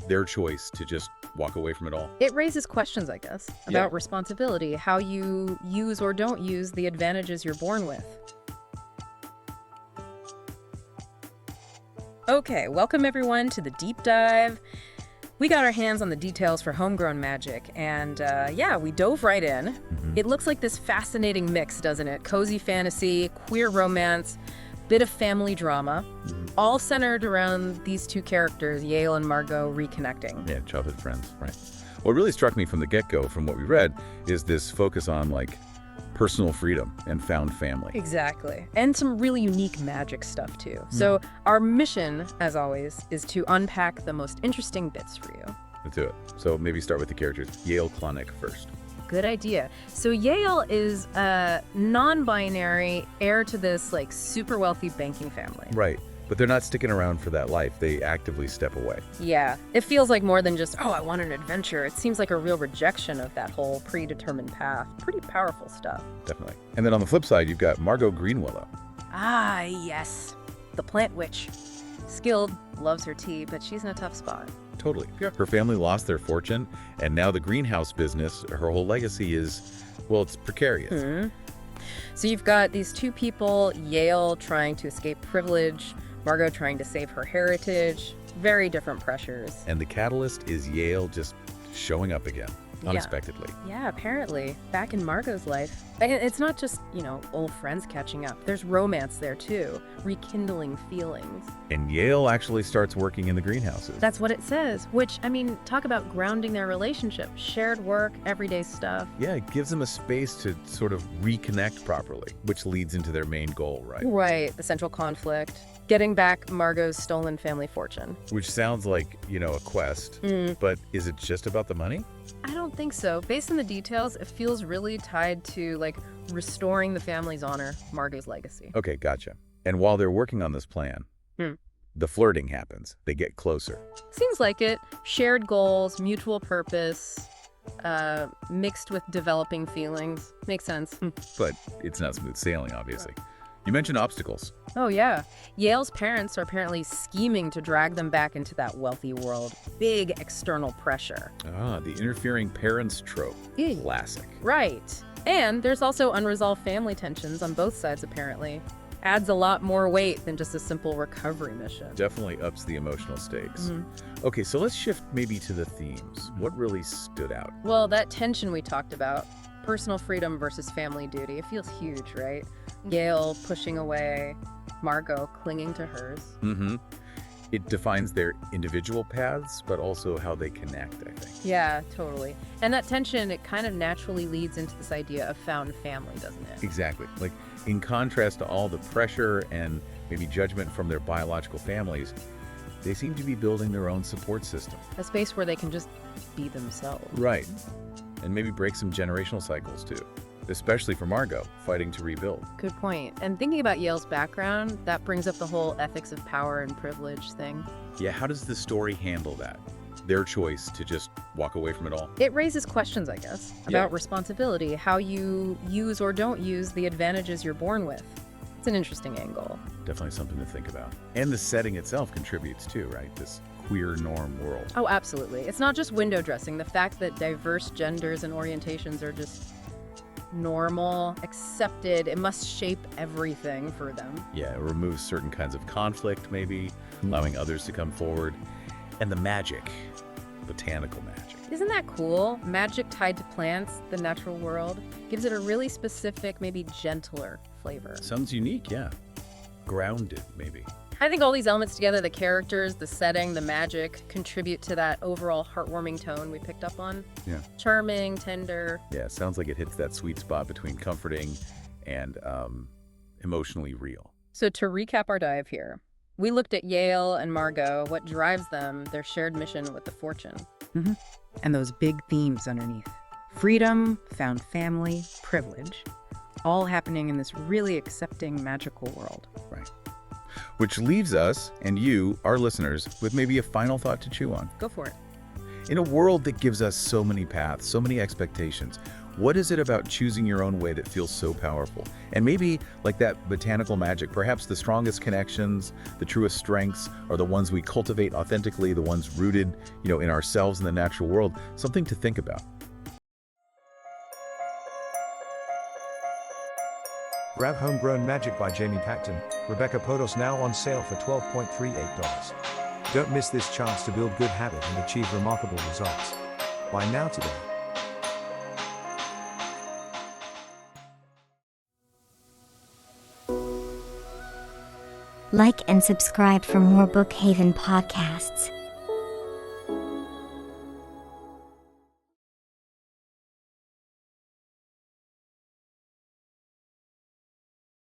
their choice to just walk away from it all. It raises questions, I guess, about responsibility, how you use or don't use the advantages you're born with. Okay, welcome everyone to the deep dive. We got our hands on the details for Homegrown Magic, and yeah, we dove right in. It looks like this fascinating mix, doesn't it? Cozy fantasy, queer romance, bit of family drama, all centered around these two characters, Yale and Margot, reconnecting. Yeah, childhood friends, right. What really struck me from the get-go, from what we read, is this focus on, like, personal freedom and found family. Exactly. And some really unique magic stuff, too. So our mission, as always, is to unpack the most interesting bits for you. Let's do it. So maybe start with the characters. Yale Klonick first. Good idea. So Yale is a non-binary heir to this, like, super wealthy banking family. Right. But they're not sticking around for that life. They actively step away. Yeah. It feels like more than just, oh, I want an adventure. It seems like a real rejection of that whole predetermined path. Pretty powerful stuff. Definitely. And then on the flip side, you've got Margot Greenwillow. Ah, yes. The plant witch. Skilled, loves her tea, but she's in a tough spot. Totally. Yeah. Her family lost their fortune, and now the greenhouse business, her whole legacy is, well, it's precarious. So you've got these two people, Yale trying to escape privilege, Margot trying to save her heritage. Very different pressures. And the catalyst is Yale just showing up again, unexpectedly. Yeah, apparently. Back in Margot's life. And it's not just, old friends catching up. There's romance there, too. Rekindling feelings. And Yale actually starts working in the greenhouses. That's what it says. Which, talk about grounding their relationship. Shared work, everyday stuff. Yeah, it gives them a space to sort of reconnect properly, which leads into their main goal, right? Right, the central conflict. Getting back Margot's stolen family fortune. Which sounds like, a quest, but is it just about the money? I don't think so. Based on the details, it feels really tied to, restoring the family's honor, Margot's legacy. Okay, gotcha. And while they're working on this plan, the flirting happens. They get closer. Seems like it. Shared goals, mutual purpose, mixed with developing feelings. Makes sense. But it's not smooth sailing, obviously. You mentioned obstacles. Oh, yeah. Yale's parents are apparently scheming to drag them back into that wealthy world. Big external pressure. Ah, the interfering parents trope. Classic. Right. And there's also unresolved family tensions on both sides, apparently. Adds a lot more weight than just a simple recovery mission. Definitely ups the emotional stakes. Okay, so let's shift maybe to the themes. What really stood out? Well, that tension we talked about. Personal freedom versus family duty. It feels huge, right? Yale pushing away, Margot clinging to hers. It defines their individual paths, but also how they connect, I think. Yeah, totally. And that tension, it kind of naturally leads into this idea of found family, doesn't it? Exactly. Like, in contrast to all the pressure and maybe judgment from their biological families, they seem to be building their own support system. A space where they can just be themselves. Right. And maybe break some generational cycles, too. Especially for Margot, fighting to rebuild. Good point. And thinking about Yale's background, that brings up the whole ethics of power and privilege thing. Yeah, how does the story handle that? Their choice to just walk away from it all? It raises questions, I guess, about responsibility, how you use or don't use the advantages you're born with. It's an interesting angle. Definitely something to think about. And the setting itself contributes too, right? This queer norm world. Oh, absolutely. It's not just window dressing. The fact that diverse genders and orientations are just normal, accepted, it must shape everything for them. Yeah, it removes certain kinds of conflict, maybe, allowing others to come forward. And the magic, botanical magic. Isn't that cool? Magic tied to plants, the natural world, gives it a really specific, maybe gentler flavor. Sounds unique, yeah. Grounded, maybe. I think all these elements together, the characters, the setting, the magic, contribute to that overall heartwarming tone we picked up on. Yeah. Charming, tender. Yeah, sounds like it hits that sweet spot between comforting and emotionally real. So to recap our dive here, we looked at Yale and Margot, what drives them, their shared mission with the fortune. And those big themes underneath. Freedom, found family, privilege, all happening in this really accepting, magical world. Right. Which leaves us, and you, our listeners, with maybe a final thought to chew on. Go for it. In a world that gives us so many paths, so many expectations, What is it about choosing your own way that feels so powerful? And maybe, like that botanical magic, perhaps the strongest connections, the truest strengths are the ones we cultivate authentically, the ones rooted, in ourselves and the natural world. Something to think about. Grab Homegrown Magic by Jamie Pacton, Rebecca Podos now on sale for $12.38. Don't miss this chance to build good habit and achieve remarkable results. Buy now today. Like and subscribe for more Bookhaven podcasts.